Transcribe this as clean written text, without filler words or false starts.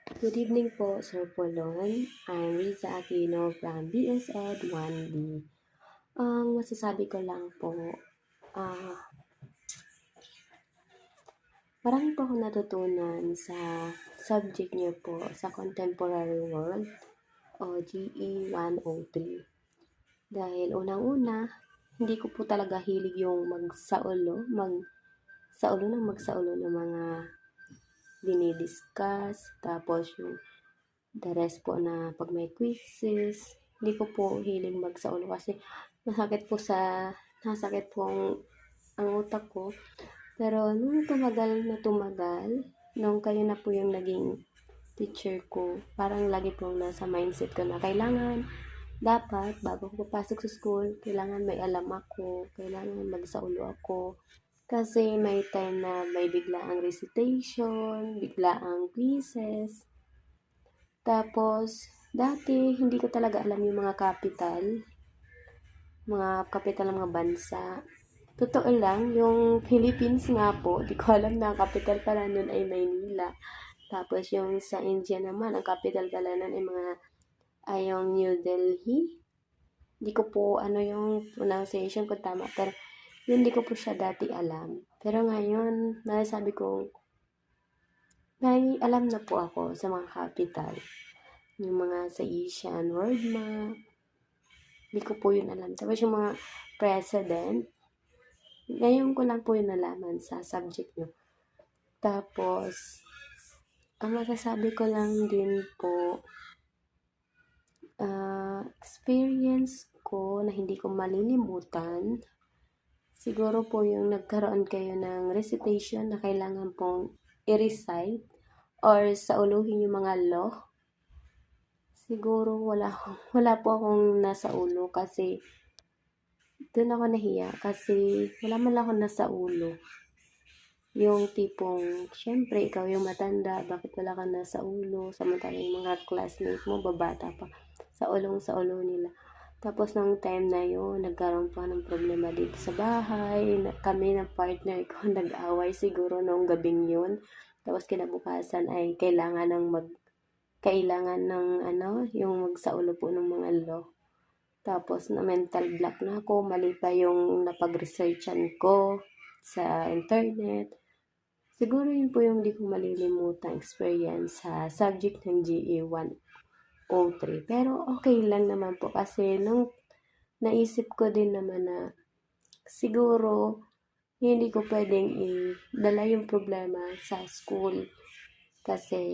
Good evening po, Sir Polon. I'm Riza Aquino from BSED 1B. Ang masasabi ko lang po, ah, marami po akong natutunan sa subject niyo po sa Contemporary World o GE 103. Dahil unang-una, hindi ko po talaga hilig yung magsaulo ng mga dinidiscuss, tapos yung the rest po na pag may quizzes, hindi ko po hiling magsaulo kasi nasakit po ang utak ko. Pero nung tumagal, nung kayo na po yung naging teacher ko, parang lagi po nasa mindset ko na dapat, bago ko papasok sa school, kailangan may alam ako, kailangan magsaulo ako. Kasi may time na may biglaang recitation, biglaang quizzes. Tapos, dati, hindi ko talaga alam yung mga capital ng mga bansa. Totoo lang, yung Philippines nga po, di ko alam na ang capital pala nun ay Maynila. Tapos yung sa India naman, ang capital pala nun ay yung New Delhi. Di ko po ano yung pronunciation ko tama, pero yun di ko po siya dati alam. Pero ngayon, nasabi kong may alam na po ako sa mga capital. Yung mga sa Asian world map, hindi ko po yun alam. Tapos yung mga president, ngayon ko lang po yun nalaman sa subject nyo. Tapos, ang masasabi ko lang din po, experience ko na hindi ko malilimutan, siguro po yung nagkaroon kayo ng recitation na kailangan pong i-recite or sauluhin yung mga law. Siguro wala po akong nasa ulo kasi doon ako nahiya kasi wala man lang ako nasa ulo. Yung tipong, syempre, ikaw yung matanda, bakit wala ka nasa ulo? Samantala yung mga classmate mo, babata pa, sa ulo nila. Tapos nung time na yun, nagkaroon pa ng problema dito sa bahay. Kami ng partner ko nag-away siguro nung gabing yun. Tapos kinabukasan ay kailangan ng yung magsaulo po ng mga law. Tapos na mental block na ako, mali pa yung napag-researchan ko sa internet. Siguro yun po yung di ko malilimutan experience sa subject ng GE 103. Pero okay lang naman po kasi nung naisip ko din naman na siguro hindi ko pwedeng idala yung problema sa school kasi